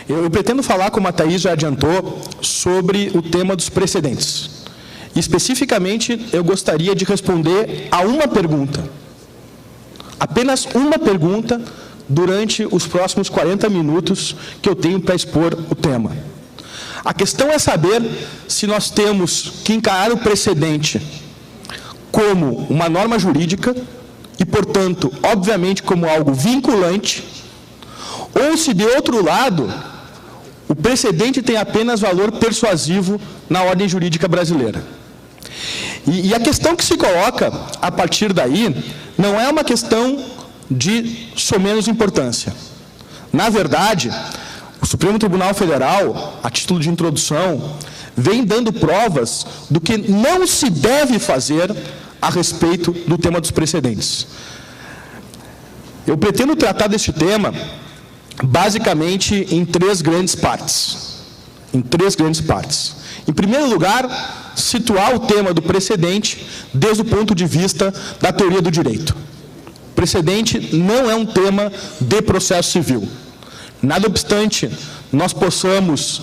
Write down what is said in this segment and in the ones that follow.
Eu pretendo falar, como a Thaís já adiantou, sobre o tema dos precedentes. Especificamente, eu gostaria de responder a uma pergunta. Apenas uma pergunta durante os próximos 40 minutos que eu tenho para expor o tema. A questão é saber se nós temos que encarar o precedente como uma norma jurídica e, portanto, obviamente, como algo vinculante, ou se, de outro lado, o precedente tem apenas valor persuasivo na ordem jurídica brasileira. E a questão que se coloca a partir daí não é uma questão de somenos importância. Na verdade, o Supremo Tribunal Federal, a título de introdução, vem dando provas do que não se deve fazer a respeito do tema dos precedentes. Eu pretendo tratar deste tema basicamente em três grandes partes. Em primeiro lugar, situar o tema do precedente desde o ponto de vista da teoria do direito. Precedente não é um tema de processo civil. Nada obstante, nós possamos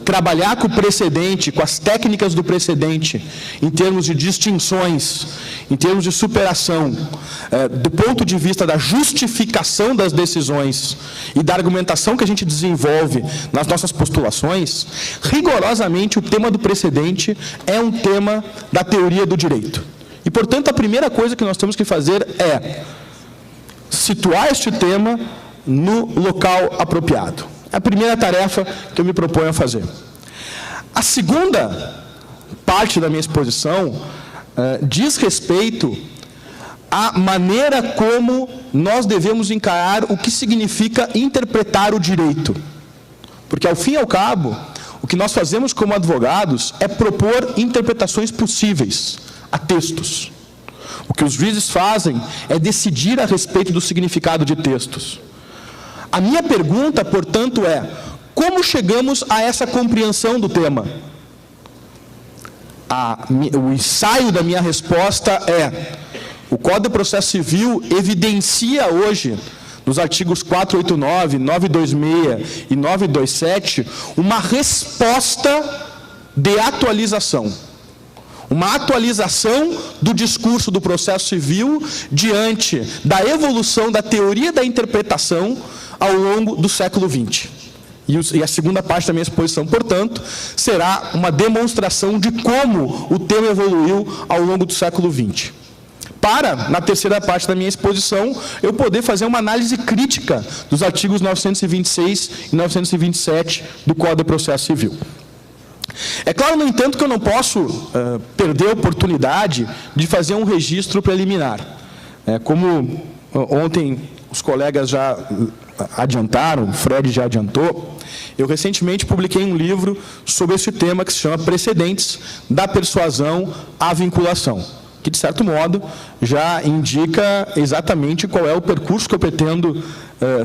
trabalhar com o precedente, com as técnicas do precedente, em termos de distinções, em termos de superação, do ponto de vista da justificação das decisões e da argumentação que a gente desenvolve nas nossas postulações, rigorosamente o tema do precedente é um tema da teoria do direito. E, portanto, a primeira coisa que nós temos que fazer é situar este tema no local apropriado. É a primeira tarefa que eu me proponho a fazer. A segunda parte da minha exposição diz respeito à maneira como nós devemos encarar o que significa interpretar o direito. Porque, ao fim e ao cabo, o que nós fazemos como advogados é propor interpretações possíveis a textos. O que os juízes fazem é decidir a respeito do significado de textos. A minha pergunta, portanto, é: como chegamos a essa compreensão do tema? O ensaio da minha resposta é: o Código de Processo Civil evidencia hoje, nos artigos 489, 926 e 927, uma resposta de atualização. Uma atualização do discurso do processo civil diante da evolução da teoria da interpretação ao longo do século XX. E a segunda parte da minha exposição, portanto, será uma demonstração de como o tema evoluiu ao longo do século XX. Para, na terceira parte da minha exposição, eu poder fazer uma análise crítica dos artigos 926 e 927 do Código de Processo Civil. É claro, no entanto, que eu não posso perder a oportunidade de fazer um registro preliminar. Como ontem os colegas já adiantaram, o Fred já adiantou, eu recentemente publiquei um livro sobre esse tema que se chama Precedentes da Persuasão à Vinculação, que, de certo modo, já indica exatamente qual é o percurso que eu pretendo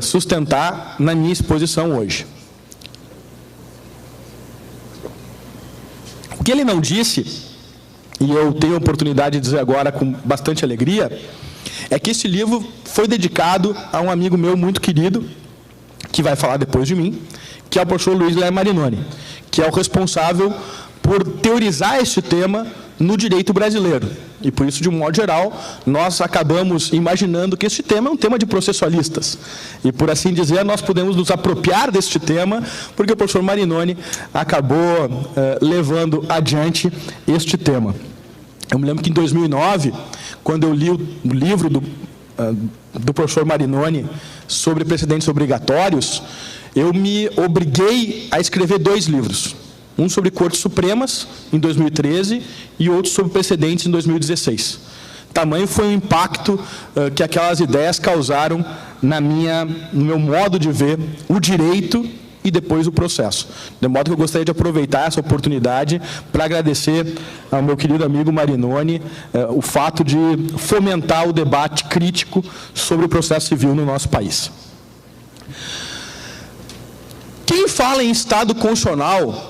sustentar na minha exposição hoje. O que ele não disse, e eu tenho a oportunidade de dizer agora com bastante alegria, é que esse livro foi dedicado a um amigo meu muito querido, que vai falar depois de mim, que é o professor Luiz Guilherme Marinoni, que é o responsável por teorizar esse tema no direito brasileiro. E por isso, de um modo geral, nós acabamos imaginando que este tema é um tema de processualistas. E, por assim dizer, nós podemos nos apropriar deste tema, porque o professor Marinoni acabou levando adiante este tema. Eu me lembro que, em 2009, quando eu li o livro do professor Marinoni sobre precedentes obrigatórios, eu me obriguei a escrever 2 livros. Um sobre Cortes Supremas, em 2013, e outro sobre precedentes, em 2016. Tamanho foi o impacto que aquelas ideias causaram no meu modo de ver o direito e depois o processo. De modo que eu gostaria de aproveitar essa oportunidade para agradecer ao meu querido amigo Marinoni o fato de fomentar o debate crítico sobre o processo civil no nosso país. Quem fala em Estado constitucional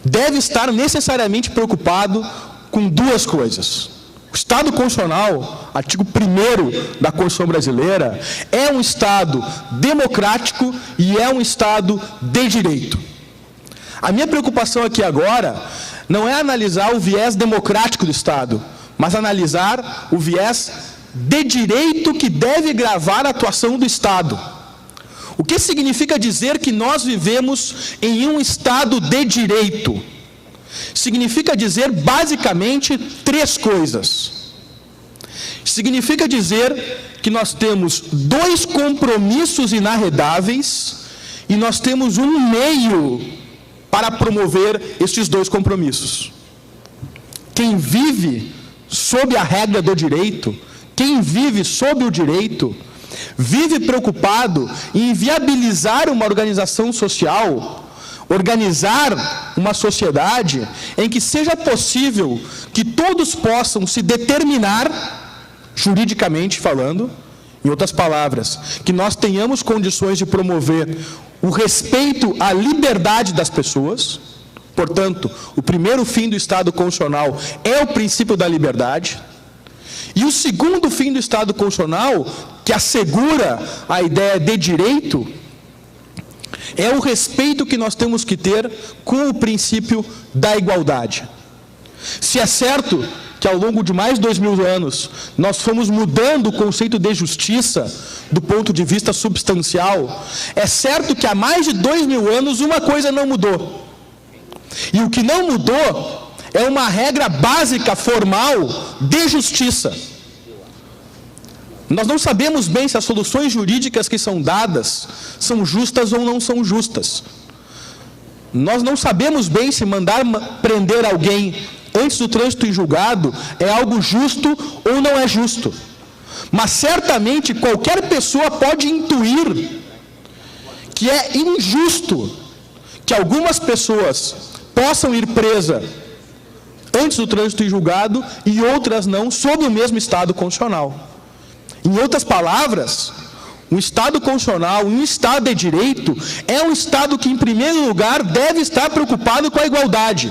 deve estar necessariamente preocupado com 2 coisas. O Estado constitucional, artigo 1º da Constituição brasileira, é um Estado democrático e é um Estado de direito. A minha preocupação aqui agora não é analisar o viés democrático do Estado, mas analisar o viés de direito que deve gravar a atuação do Estado. O que significa dizer que nós vivemos em um Estado de direito? Significa dizer basicamente 3 coisas. Significa dizer que nós temos 2 compromissos inarredáveis e nós temos um meio para promover estes 2 compromissos. Quem vive sob a regra do direito, quem vive sob o direito, vive preocupado em viabilizar uma organização social, organizar uma sociedade em que seja possível que todos possam se determinar, juridicamente falando, em outras palavras, que nós tenhamos condições de promover o respeito à liberdade das pessoas. Portanto, o primeiro fim do Estado constitucional é o princípio da liberdade. E o segundo fim do Estado constitucional, que assegura a ideia de direito, é o respeito que nós temos que ter com o princípio da igualdade. Se é certo que ao longo de mais de 2000 anos nós fomos mudando o conceito de justiça do ponto de vista substancial, é certo que há mais de 2000 anos uma coisa não mudou. E o que não mudou é uma regra básica, formal, de justiça. Nós não sabemos bem se as soluções jurídicas que são dadas são justas ou não são justas. Nós não sabemos bem se mandar prender alguém antes do trânsito em julgado é algo justo ou não é justo. Mas certamente qualquer pessoa pode intuir que é injusto que algumas pessoas possam ir presas antes do trânsito em julgado e outras não, sob o mesmo Estado constitucional. Em outras palavras, um Estado constitucional, um Estado de direito, é um Estado que, em primeiro lugar, deve estar preocupado com a igualdade.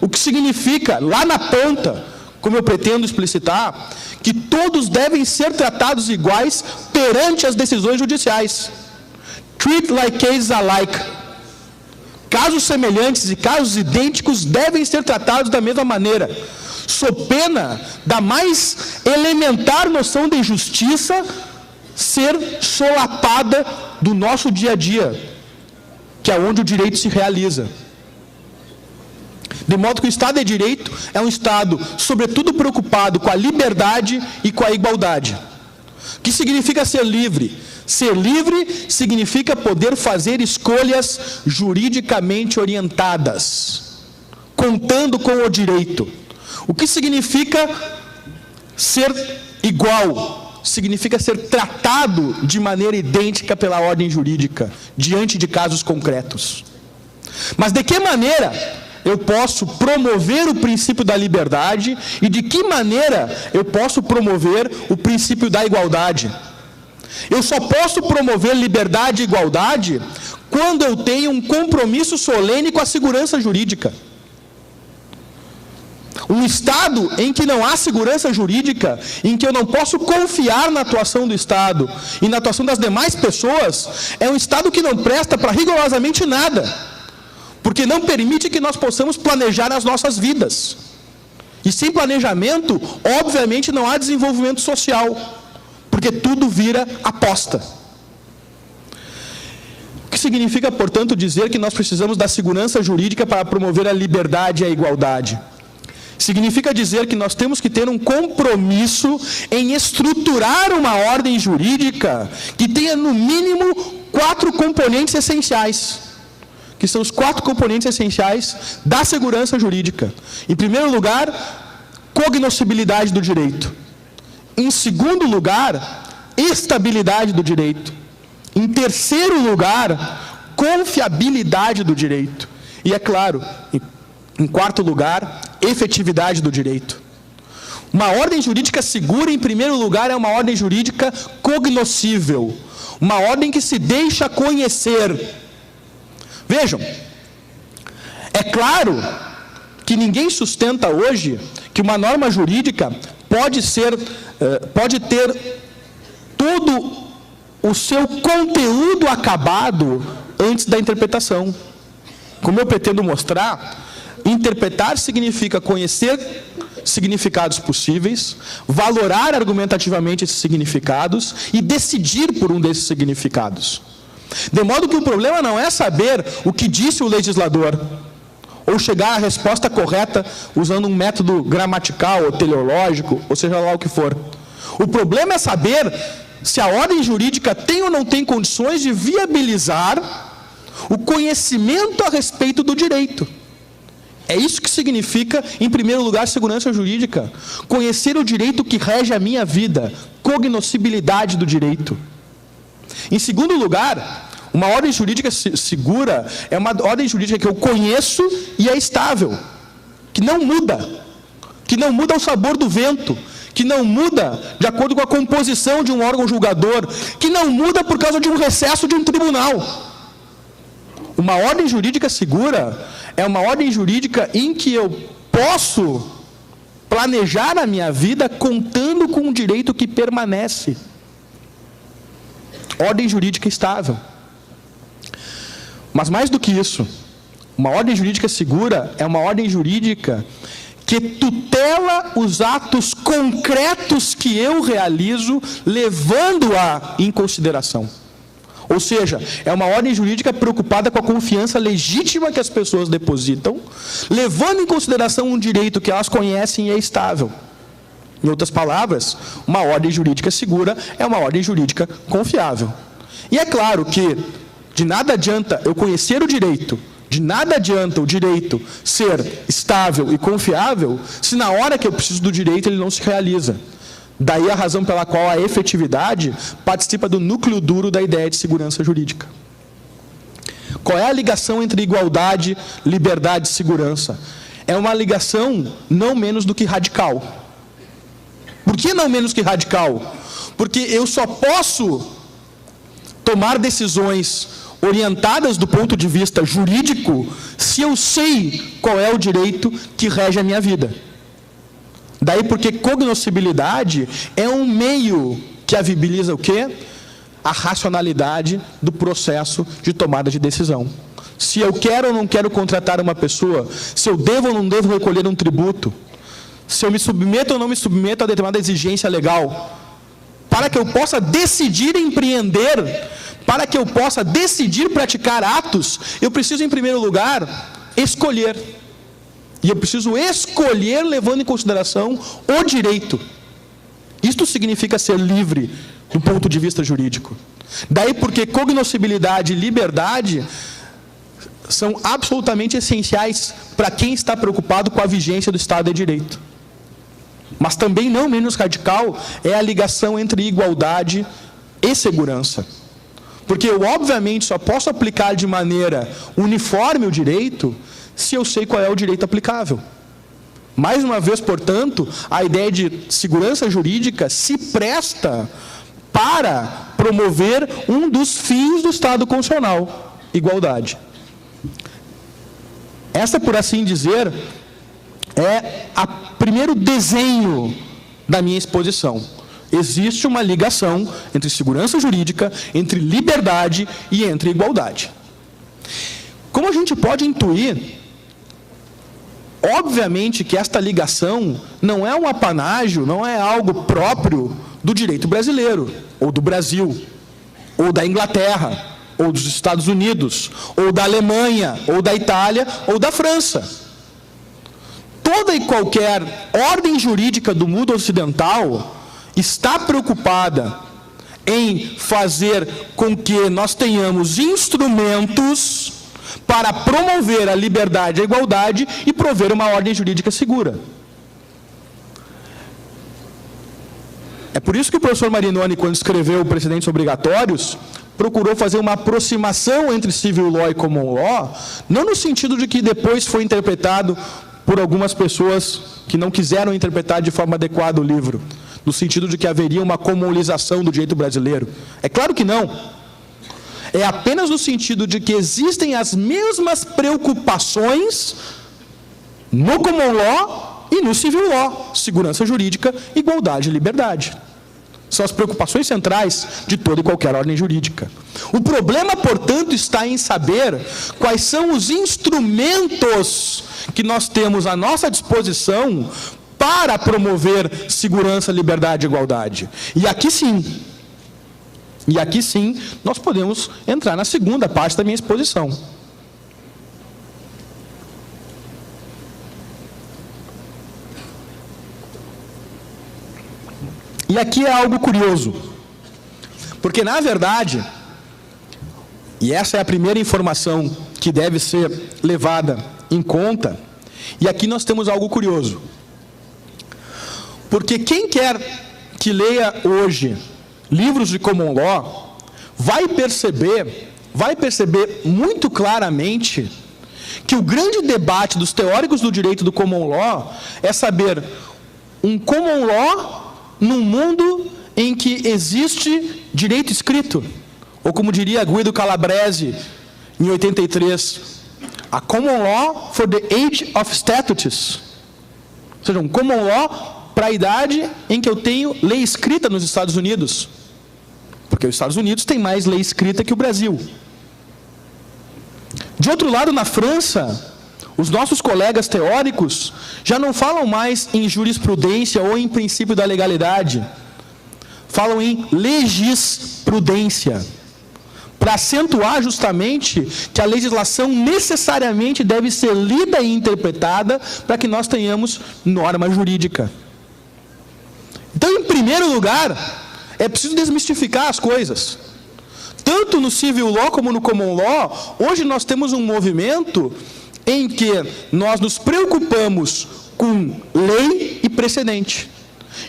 O que significa, lá na ponta, como eu pretendo explicitar, que todos devem ser tratados iguais perante as decisões judiciais. Treat like cases alike. Casos semelhantes e casos idênticos devem ser tratados da mesma maneira, sob pena da mais elementar noção de justiça ser solapada do nosso dia a dia, que é onde o direito se realiza. De modo que o Estado de Direito é um Estado, sobretudo, preocupado com a liberdade e com a igualdade. O que significa ser livre? Ser livre significa poder fazer escolhas juridicamente orientadas, contando com o direito. O que significa ser igual? Significa ser tratado de maneira idêntica pela ordem jurídica, diante de casos concretos. Mas de que maneira eu posso promover o princípio da liberdade e de que maneira eu posso promover o princípio da igualdade? Eu só posso promover liberdade e igualdade quando eu tenho um compromisso solene com a segurança jurídica. Um Estado em que não há segurança jurídica, em que eu não posso confiar na atuação do Estado e na atuação das demais pessoas, é um Estado que não presta para rigorosamente nada, porque não permite que nós possamos planejar as nossas vidas. E sem planejamento, obviamente, não há desenvolvimento social, porque tudo vira aposta. O que significa, portanto, dizer que nós precisamos da segurança jurídica para promover a liberdade e a igualdade? Significa dizer que nós temos que ter um compromisso em estruturar uma ordem jurídica que tenha, no mínimo, 4 componentes essenciais, que são os 4 componentes essenciais da segurança jurídica. Em primeiro lugar, cognoscibilidade do direito. Em segundo lugar, estabilidade do direito. Em terceiro lugar, confiabilidade do direito. E, é claro, em quarto lugar, efetividade do direito. Uma ordem jurídica segura, em primeiro lugar, é uma ordem jurídica cognoscível. Uma ordem que se deixa conhecer. Vejam, é claro que ninguém sustenta hoje que uma norma jurídica pode ter todo o seu conteúdo acabado antes da interpretação. Como eu pretendo mostrar, interpretar significa conhecer significados possíveis, valorar argumentativamente esses significados e decidir por um desses significados. De modo que o problema não é saber o que disse o legislador, ou chegar à resposta correta usando um método gramatical ou teleológico, ou seja lá o que for. O problema é saber se a ordem jurídica tem ou não tem condições de viabilizar o conhecimento a respeito do direito. É isso que significa, em primeiro lugar, segurança jurídica. Conhecer o direito que rege a minha vida, cognoscibilidade do direito. Em segundo lugar, uma ordem jurídica segura é uma ordem jurídica que eu conheço e é estável, que não muda o sabor do vento, que não muda de acordo com a composição de um órgão julgador, que não muda por causa de um recesso de um tribunal. Uma ordem jurídica segura é uma ordem jurídica em que eu posso planejar a minha vida contando com um direito que permanece. Ordem jurídica estável. Mas mais do que isso, uma ordem jurídica segura é uma ordem jurídica que tutela os atos concretos que eu realizo, levando-a em consideração. Ou seja, é uma ordem jurídica preocupada com a confiança legítima que as pessoas depositam, levando em consideração um direito que elas conhecem e é estável. Em outras palavras, uma ordem jurídica segura é uma ordem jurídica confiável. E é claro que de nada adianta eu conhecer o direito, de nada adianta o direito ser estável e confiável, se na hora que eu preciso do direito ele não se realiza. Daí a razão pela qual a efetividade participa do núcleo duro da ideia de segurança jurídica. Qual é a ligação entre igualdade, liberdade e segurança? É uma ligação não menos do que radical. Por que não menos que radical? Porque eu só posso tomar decisões orientadas do ponto de vista jurídico se eu sei qual é o direito que rege a minha vida. Daí porque cognoscibilidade é um meio que viabiliza o quê? A racionalidade do processo de tomada de decisão. Se eu quero ou não quero contratar uma pessoa, se eu devo ou não devo recolher um tributo, se eu me submeto ou não me submeto a determinada exigência legal, para que eu possa decidir empreender, para que eu possa decidir praticar atos, eu preciso, em primeiro lugar, escolher. E eu preciso escolher levando em consideração o direito. Isto significa ser livre do ponto de vista jurídico. Daí porque cognoscibilidade e liberdade são absolutamente essenciais para quem está preocupado com a vigência do Estado de Direito. Mas também não menos radical é a ligação entre igualdade e segurança. Porque eu, obviamente, só posso aplicar de maneira uniforme o direito se eu sei qual é o direito aplicável. Mais uma vez, portanto, a ideia de segurança jurídica se presta para promover um dos fins do Estado constitucional, igualdade. Essa, por assim dizer, é o primeiro desenho da minha exposição. Existe uma ligação entre segurança jurídica, entre liberdade e entre igualdade. Como a gente pode intuir, obviamente que esta ligação não é um apanágio, não é algo próprio do direito brasileiro, ou do Brasil, ou da Inglaterra, ou dos Estados Unidos, ou da Alemanha, ou da Itália, ou da França. Toda e qualquer ordem jurídica do mundo ocidental está preocupada em fazer com que nós tenhamos instrumentos para promover a liberdade e a igualdade e prover uma ordem jurídica segura. É por isso que o professor Marinoni, quando escreveu Precedentes Obrigatórios, procurou fazer uma aproximação entre civil law e common law, não no sentido de que depois foi interpretado por algumas pessoas que não quiseram interpretar de forma adequada o livro, no sentido de que haveria uma comunalização do direito brasileiro. É claro que não. É apenas no sentido de que existem as mesmas preocupações no common law e no civil law, segurança jurídica, igualdade e liberdade. São as preocupações centrais de toda e qualquer ordem jurídica. O problema, portanto, está em saber quais são os instrumentos que nós temos à nossa disposição para promover segurança, liberdade e igualdade. E aqui sim, nós podemos entrar na segunda parte da minha exposição. E aqui é algo curioso, porque, na verdade, e essa é a primeira informação que deve ser levada em conta, e aqui nós temos algo curioso. Porque quem quer que leia hoje livros de common law, vai perceber muito claramente que o grande debate dos teóricos do direito do common law é saber um common law num mundo em que existe direito escrito, ou como diria Guido Calabrese em 83, a common law for the age of statutes, ou seja, um common law para a idade em que eu tenho lei escrita nos Estados Unidos, porque os Estados Unidos têm mais lei escrita que o Brasil. De outro lado, na França, os nossos colegas teóricos já não falam mais em jurisprudência ou em princípio da legalidade, falam em legisprudência, para acentuar justamente que a legislação necessariamente deve ser lida e interpretada para que nós tenhamos norma jurídica. Então, em primeiro lugar, é preciso desmistificar as coisas. Tanto no civil law como no common law, hoje nós temos um movimento em que nós nos preocupamos com lei e precedente.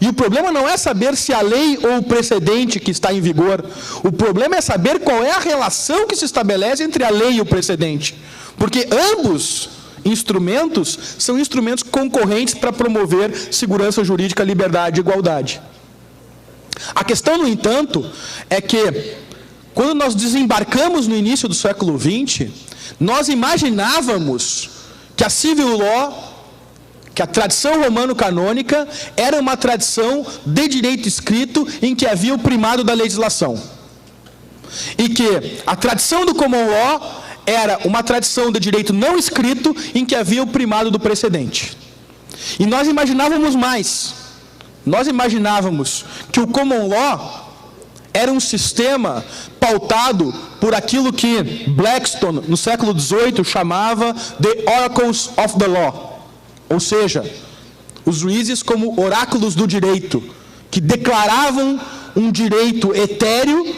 E o problema não é saber se a lei ou o precedente que está em vigor. O problema é saber qual é a relação que se estabelece entre a lei e o precedente. Porque ambos instrumentos são instrumentos concorrentes para promover segurança jurídica, liberdade e igualdade. A questão, no entanto, é que quando nós desembarcamos no início do século XX, nós imaginávamos que a civil law, que a tradição romano-canônica, era uma tradição de direito escrito em que havia o primado da legislação. E que a tradição do common law era uma tradição de direito não escrito em que havia o primado do precedente. E nós imaginávamos mais. Nós imaginávamos que o common law era um sistema pautado por aquilo que Blackstone, no século XVIII, chamava The Oracles of the Law. Ou seja, os juízes como oráculos do direito, que declaravam um direito etéreo,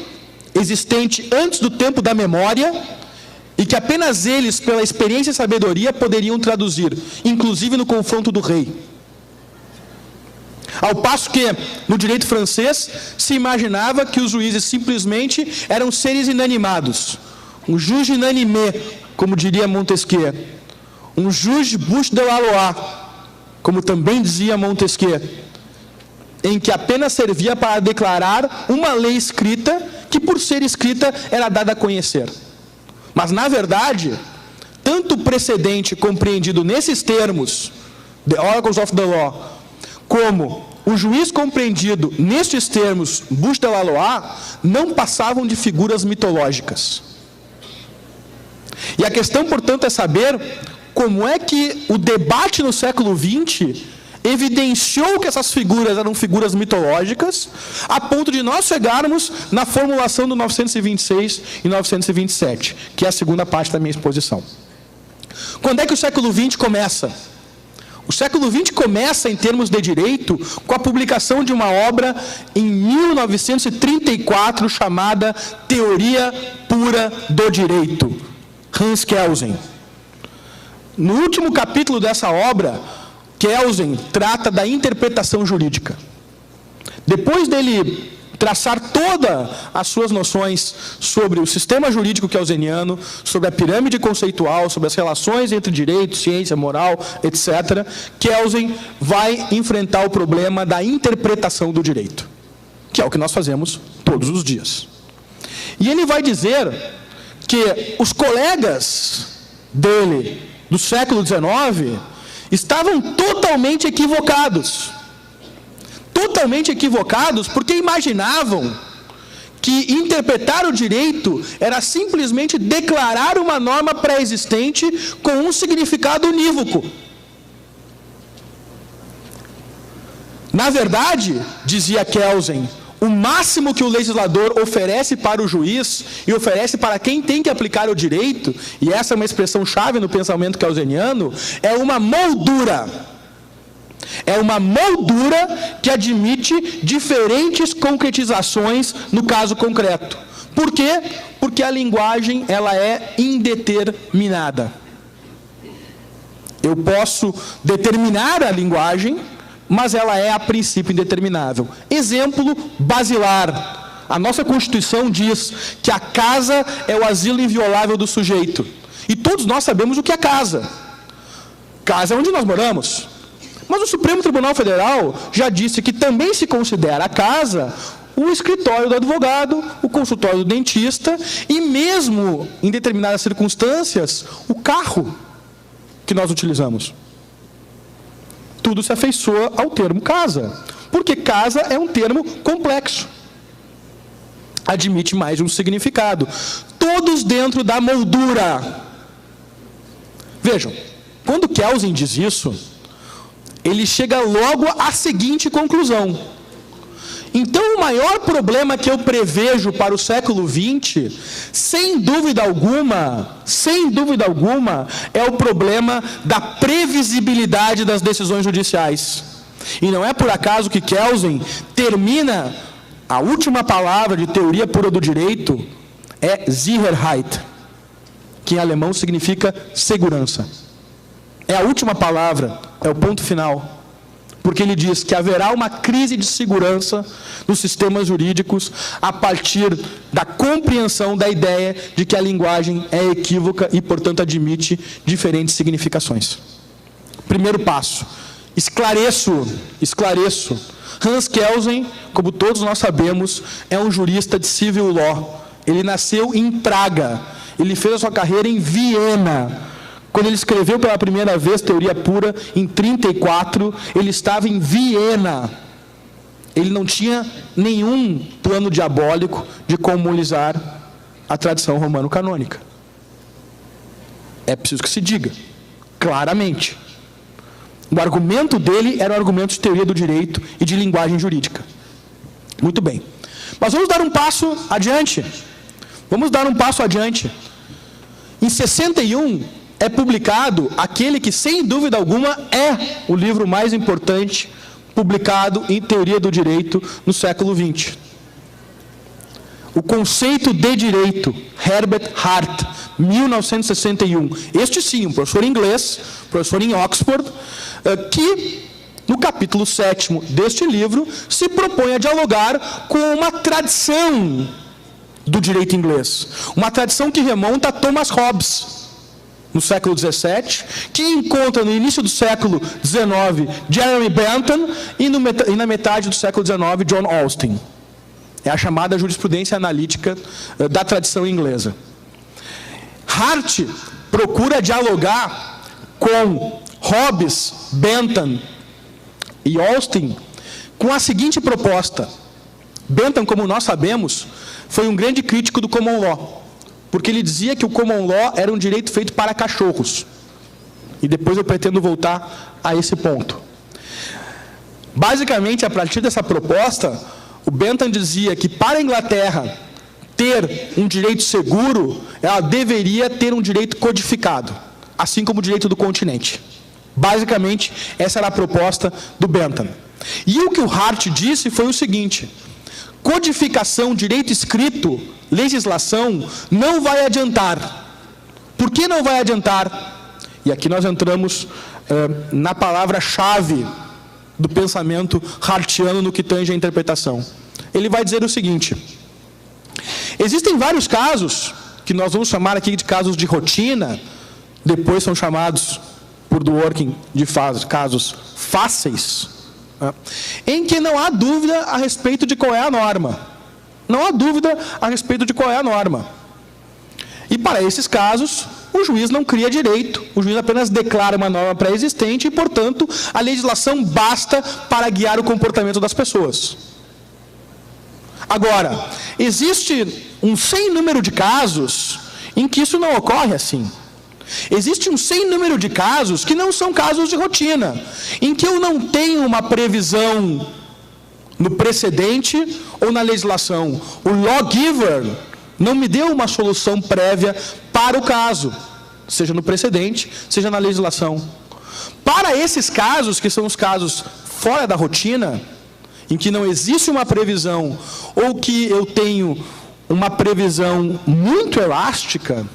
existente antes do tempo da memória, e que apenas eles, pela experiência e sabedoria, poderiam traduzir, inclusive no confronto do rei. Ao passo que, no direito francês, se imaginava que os juízes simplesmente eram seres inanimados. Um juge inanimé, como diria Montesquieu. Um juge bouche de la loi, como também dizia Montesquieu, em que apenas servia para declarar uma lei escrita, que por ser escrita era dada a conhecer. Mas, na verdade, tanto o precedente compreendido nesses termos, The Oracles of the Law, como o juiz compreendido nestes termos, bouche de la loi, não passavam de figuras mitológicas. E a questão, portanto, é saber como é que o debate no século XX evidenciou que essas figuras eram figuras mitológicas, a ponto de nós chegarmos na formulação do 926 e 927, que é a segunda parte da minha exposição. Quando é que o século XX começa? O século XX começa, em termos de direito, com a publicação de uma obra em 1934 chamada Teoria Pura do Direito, Hans Kelsen. No último capítulo dessa obra, Kelsen trata da interpretação jurídica. Depois dele traçar todas as suas noções sobre o sistema jurídico kelseniano, sobre a pirâmide conceitual, sobre as relações entre direito, ciência, moral, etc., Kelsen vai enfrentar o problema da interpretação do direito, que é o que nós fazemos todos os dias. E ele vai dizer que os colegas dele do século XIX estavam totalmente equivocados. Totalmente equivocados porque imaginavam que interpretar o direito era simplesmente declarar uma norma pré-existente com um significado unívoco. Na verdade, dizia Kelsen, o máximo que o legislador oferece para o juiz e oferece para quem tem que aplicar o direito, e essa é uma expressão chave no pensamento kelseniano, é uma moldura. É uma moldura que admite diferentes concretizações no caso concreto. Por quê? Porque a linguagem ela é indeterminada. Eu posso determinar a linguagem, mas ela é a princípio indeterminável. Exemplo basilar. A nossa Constituição diz que a casa é o asilo inviolável do sujeito. E todos nós sabemos o que é casa. Casa é onde nós moramos. Mas o Supremo Tribunal Federal já disse que também se considera a casa o escritório do advogado, o consultório do dentista e mesmo, em determinadas circunstâncias, o carro que nós utilizamos. Tudo se afeiçoa ao termo casa, porque casa é um termo complexo. Admite mais de um significado. Todos dentro da moldura. Vejam, quando Kelsen diz isso, ele chega logo à seguinte conclusão. Então, o maior problema que eu prevejo para o século XX, sem dúvida alguma, é o problema da previsibilidade das decisões judiciais. E não é por acaso que Kelsen termina a última palavra de teoria pura do direito, é Sicherheit, que em alemão significa segurança. É a última palavra, é o ponto final. Porque ele diz que haverá uma crise de segurança nos sistemas jurídicos a partir da compreensão da ideia de que a linguagem é equívoca e, portanto, admite diferentes significações. Primeiro passo, esclareço. Hans Kelsen, como todos nós sabemos, é um jurista de civil law. Ele nasceu em Praga, ele fez a sua carreira em Viena. Quando ele escreveu pela primeira vez Teoria Pura, em 1934, ele estava em Viena. Ele não tinha nenhum plano diabólico de comunizar a tradição romano-canônica. É preciso que se diga, claramente. O argumento dele era um argumento de teoria do direito e de linguagem jurídica. Muito bem. Mas vamos dar um passo adiante. Em 61... é publicado aquele que, sem dúvida alguma, é o livro mais importante publicado em teoria do direito no século XX. O Conceito de Direito, Herbert Hart, 1961. Este sim, um professor inglês, professor em Oxford, que, no capítulo 7º deste livro, se propõe a dialogar com uma tradição do direito inglês. Uma tradição que remonta a Thomas Hobbes, no século XVII, que encontra no início do século XIX Jeremy Bentham e na metade do século XIX John Austin. É a chamada jurisprudência analítica da tradição inglesa. Hart procura dialogar com Hobbes, Bentham e Austin com a seguinte proposta. Bentham, como nós sabemos, foi um grande crítico do common law, porque ele dizia que o common law era um direito feito para cachorros. E depois eu pretendo voltar a esse ponto. Basicamente, a partir dessa proposta, o Bentham dizia que para a Inglaterra ter um direito seguro, ela deveria ter um direito codificado, assim como o direito do continente. Basicamente, essa era a proposta do Bentham. E o que o Hart disse foi o seguinte: codificação, direito escrito, legislação, não vai adiantar. Por que não vai adiantar? E aqui nós entramos na palavra-chave do pensamento hartiano no que tange a interpretação. Ele vai dizer o seguinte: existem vários casos, que nós vamos chamar aqui de casos de rotina, depois são chamados, por Dworkin, de casos fáceis, em que não há dúvida a respeito de qual é a norma. Não há dúvida a respeito de qual é a norma. E para esses casos, o juiz não cria direito, o juiz apenas declara uma norma pré-existente e, portanto, a legislação basta para guiar o comportamento das pessoas. Agora, existe um sem número de casos em que isso não ocorre assim. Existe um sem número de casos que não são casos de rotina, em que eu não tenho uma previsão no precedente ou na legislação. O lawgiver não me deu uma solução prévia para o caso, seja no precedente, seja na legislação. Para esses casos, que são os casos fora da rotina, em que não existe uma previsão, ou que eu tenho uma previsão muito elástica,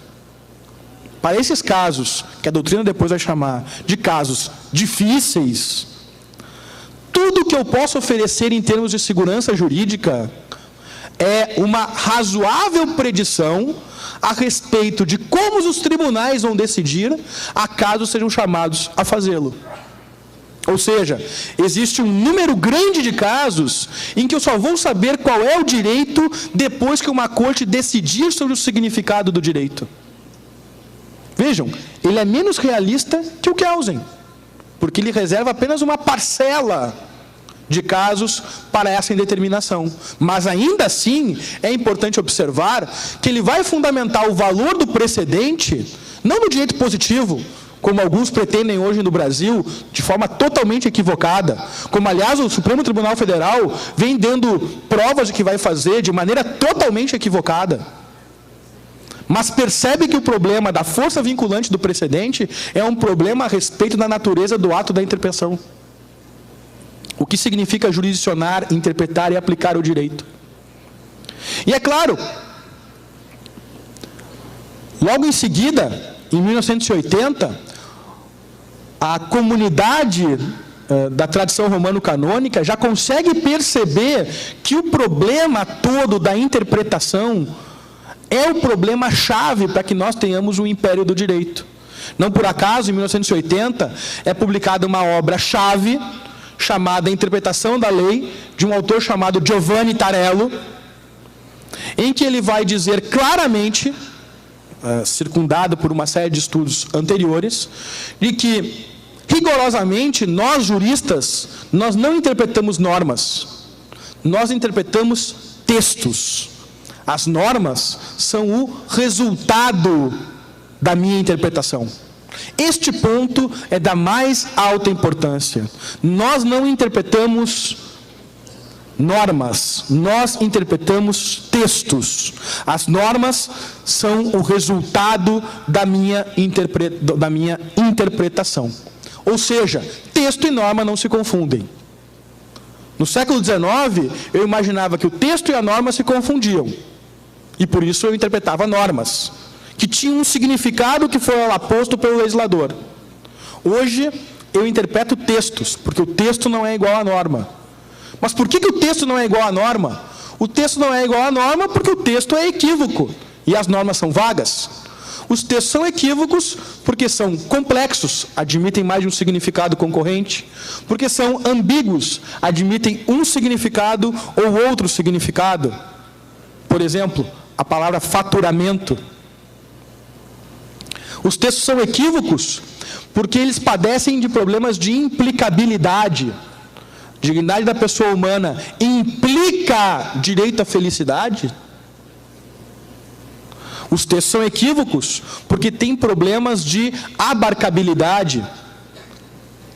para esses casos, que a doutrina depois vai chamar de casos difíceis, tudo que eu posso oferecer em termos de segurança jurídica é uma razoável predição a respeito de como os tribunais vão decidir, acaso sejam chamados a fazê-lo. Ou seja, existe um número grande de casos em que eu só vou saber qual é o direito depois que uma corte decidir sobre o significado do direito. Vejam, ele é menos realista que o Kelsen, porque ele reserva apenas uma parcela de casos para essa indeterminação. Mas ainda assim, é importante observar que ele vai fundamentar o valor do precedente, não no direito positivo, como alguns pretendem hoje no Brasil, de forma totalmente equivocada, como aliás o Supremo Tribunal Federal vem dando provas de que vai fazer de maneira totalmente equivocada. Mas percebe que o problema da força vinculante do precedente é um problema a respeito da natureza do ato da interpretação. O que significa jurisdicionar, interpretar e aplicar o direito. E é claro, logo em seguida, em 1980, a comunidade da tradição romano-canônica já consegue perceber que o problema todo da interpretação é o problema-chave para que nós tenhamos um império do direito. Não por acaso, em 1980, é publicada uma obra-chave chamada Interpretação da Lei, de um autor chamado Giovanni Tarello, em que ele vai dizer claramente, circundado por uma série de estudos anteriores, de que, rigorosamente, nós juristas, nós não interpretamos normas, nós interpretamos textos. As normas são o resultado da minha interpretação. Este ponto é da mais alta importância. Nós não interpretamos normas, nós interpretamos textos. As normas são o resultado da minha interpretação. Ou seja, texto e norma não se confundem. No século XIX, eu imaginava que o texto e a norma se confundiam. E por isso eu interpretava normas, que tinham um significado que foi lá posto pelo legislador. Hoje, eu interpreto textos, porque o texto não é igual à norma. Mas por que o texto não é igual à norma? O texto não é igual à norma porque o texto é equívoco, e as normas são vagas. Os textos são equívocos porque são complexos, admitem mais de um significado concorrente, porque são ambíguos, admitem um significado ou outro significado. Por exemplo, a palavra faturamento. Os textos são equívocos porque eles padecem de problemas de implicabilidade. Dignidade da pessoa humana implica direito à felicidade? Os textos são equívocos porque têm problemas de abarcabilidade.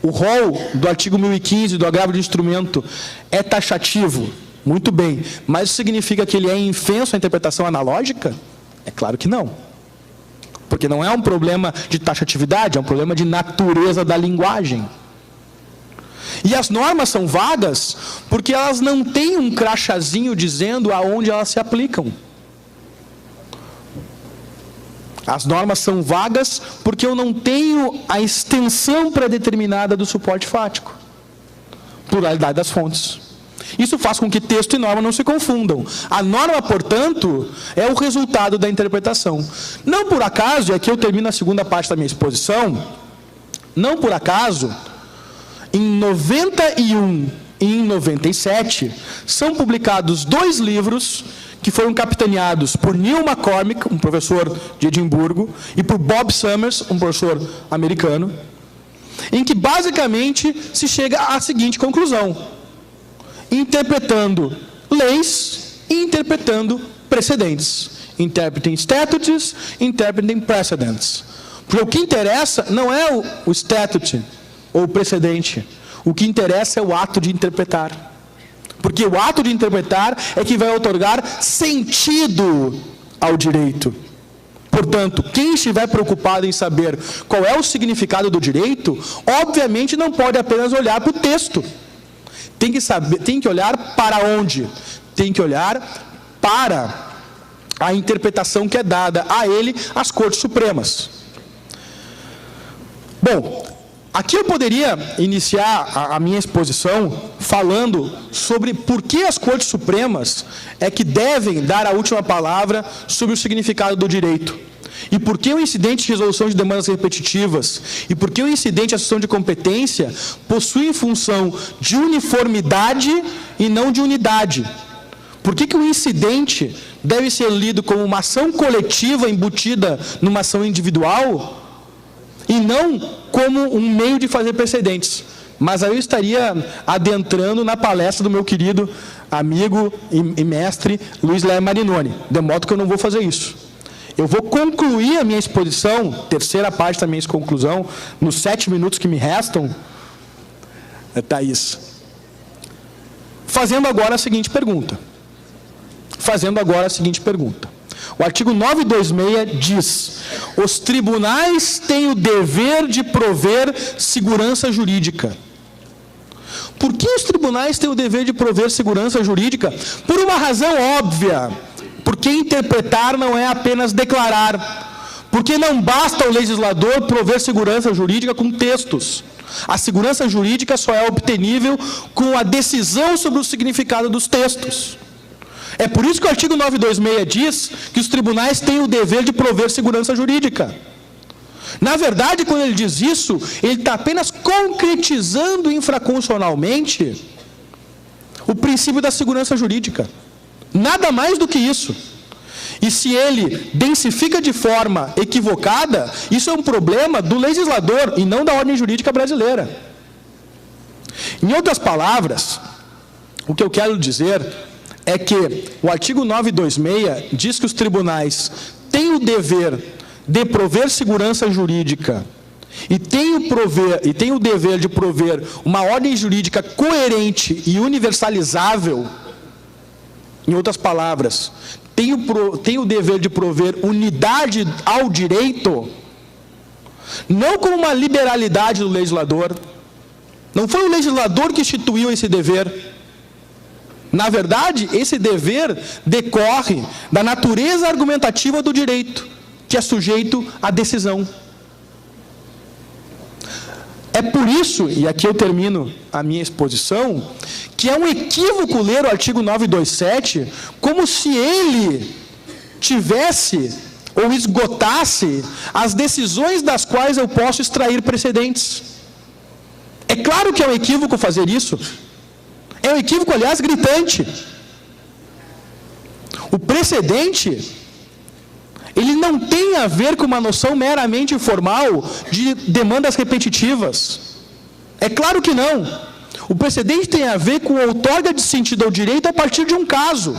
O rol do artigo 1015 do agravo de instrumento é taxativo. Muito bem, mas isso significa que ele é infenso à interpretação analógica? É claro que não. Porque não é um problema de taxatividade, é um problema de natureza da linguagem. E as normas são vagas porque elas não têm um crachazinho dizendo aonde elas se aplicam. As normas são vagas porque eu não tenho a extensão pré-determinada do suporte fático. Pluralidade das fontes. Isso faz com que texto e norma não se confundam. A norma, portanto, é o resultado da interpretação. Não por acaso, e aqui eu termino a segunda parte da minha exposição, não por acaso, em 91 e em 97, são publicados 2 livros que foram capitaneados por Neil McCormick, um professor de Edimburgo, e por Bob Summers, um professor americano, em que basicamente se chega à seguinte conclusão: interpretando leis e interpretando precedentes. Interpreting statutes, interpreting precedents. Porque o que interessa não é o statute ou o precedente. O que interessa é o ato de interpretar. Porque o ato de interpretar é que vai otorgar sentido ao direito. Portanto, quem estiver preocupado em saber qual é o significado do direito, obviamente não pode apenas olhar para o texto. Tem que olhar para onde? Tem que olhar para a interpretação que é dada a ele às Cortes Supremas. Bom, aqui eu poderia iniciar a minha exposição falando sobre por que as Cortes Supremas é que devem dar a última palavra sobre o significado do direito. E por que o incidente de resolução de demandas repetitivas e por que o incidente de assunção de competência possuem função de uniformidade e não de unidade. Por que o incidente deve ser lido como uma ação coletiva embutida numa ação individual e não como um meio de fazer precedentes? Mas aí eu estaria adentrando na palestra do meu querido amigo e mestre Luiz Léo Marinoni, de modo que eu não vou fazer isso. Eu vou concluir a minha exposição, terceira parte da minha conclusão, nos 7 minutos que me restam, Thaís, fazendo agora a seguinte pergunta. O artigo 926 diz: os tribunais têm o dever de prover segurança jurídica. Por que os tribunais têm o dever de prover segurança jurídica? Por uma razão óbvia. Porque interpretar não é apenas declarar. Porque não basta o legislador prover segurança jurídica com textos. A segurança jurídica só é obtenível com a decisão sobre o significado dos textos. É por isso que o artigo 926 diz que os tribunais têm o dever de prover segurança jurídica. Na verdade, quando ele diz isso, ele está apenas concretizando infraconstitucionalmente o princípio da segurança jurídica. Nada mais do que isso. E se ele densifica de forma equivocada, isso é um problema do legislador e não da ordem jurídica brasileira. Em outras palavras, o que eu quero dizer é que o artigo 926 diz que os tribunais têm o dever de prover segurança jurídica e têm o dever de prover uma ordem jurídica coerente e universalizável. Em outras palavras, tem o dever de prover unidade ao direito, não como uma liberalidade do legislador. Não foi o legislador que instituiu esse dever. Na verdade, esse dever decorre da natureza argumentativa do direito, que é sujeito à decisão. É por isso, e aqui eu termino a minha exposição, que é um equívoco ler o artigo 927 como se ele tivesse ou esgotasse as decisões das quais eu posso extrair precedentes. É claro que é um equívoco fazer isso. É um equívoco, aliás, gritante. O precedente, ele não tem a ver com uma noção meramente formal de demandas repetitivas. É claro que não. O precedente tem a ver com outorga de sentido ao direito a partir de um caso,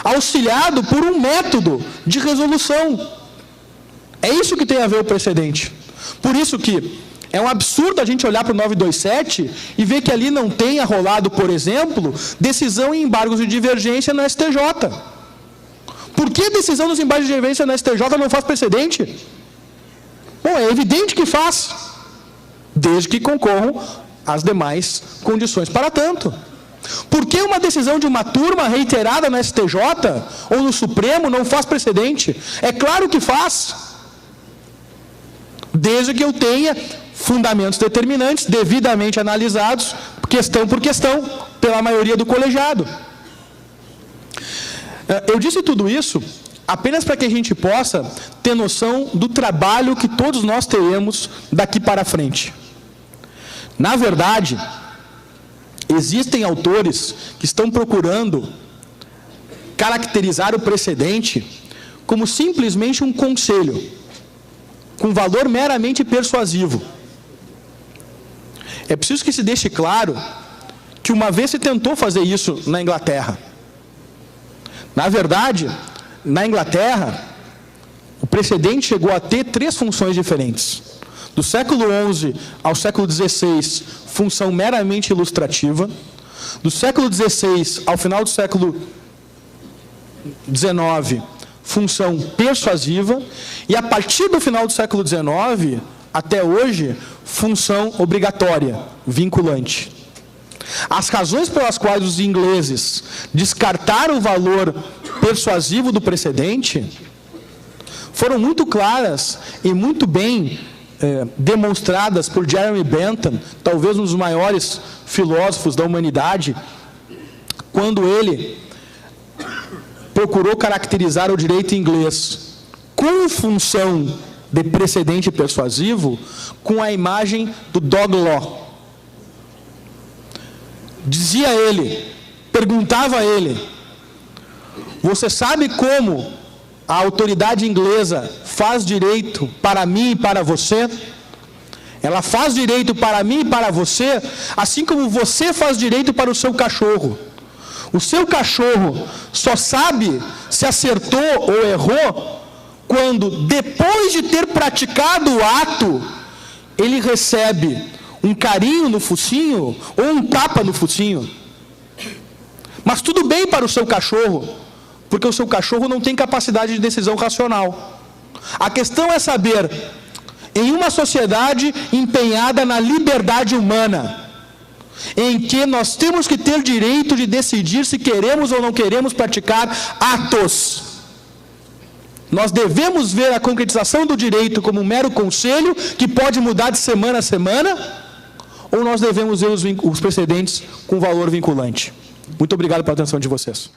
auxiliado por um método de resolução. É isso que tem a ver o precedente. Por isso que é um absurdo a gente olhar para o 927 e ver que ali não tenha rolado, por exemplo, decisão em embargos de divergência no STJ. Por que a decisão dos embargos de divergência no STJ não faz precedente? Bom, é evidente que faz, desde que concorram as demais condições para tanto. Por que uma decisão de uma turma reiterada no STJ ou no Supremo não faz precedente? É claro que faz, desde que eu tenha fundamentos determinantes, devidamente analisados, questão por questão, pela maioria do colegiado. Eu disse tudo isso apenas para que a gente possa ter noção do trabalho que todos nós teremos daqui para frente. Na verdade, existem autores que estão procurando caracterizar o precedente como simplesmente um conselho, com valor meramente persuasivo. É preciso que se deixe claro que uma vez se tentou fazer isso na Inglaterra. Na verdade, na Inglaterra, o precedente chegou a ter 3 funções diferentes. Do século XI ao século XVI, função meramente ilustrativa. Do século XVI ao final do século XIX, função persuasiva. E a partir do final do século XIX, até hoje, função obrigatória, vinculante. As razões pelas quais os ingleses descartaram o valor persuasivo do precedente foram muito claras e muito bem demonstradas por Jeremy Bentham, talvez um dos maiores filósofos da humanidade, quando ele procurou caracterizar o direito inglês com função de precedente persuasivo com a imagem do dog law. Dizia ele, perguntava ele: você sabe como a autoridade inglesa faz direito para mim e para você? Ela faz direito para mim e para você, assim como você faz direito para o seu cachorro. O seu cachorro só sabe se acertou ou errou quando, depois de ter praticado o ato, ele recebe um carinho no focinho ou um tapa no focinho. Mas tudo bem para o seu cachorro, porque o seu cachorro não tem capacidade de decisão racional. A questão é saber, em uma sociedade empenhada na liberdade humana, em que nós temos que ter direito de decidir se queremos ou não queremos praticar atos, nós devemos ver a concretização do direito como um mero conselho que pode mudar de semana a semana, ou nós devemos ver os precedentes com valor vinculante? Muito obrigado pela atenção de vocês.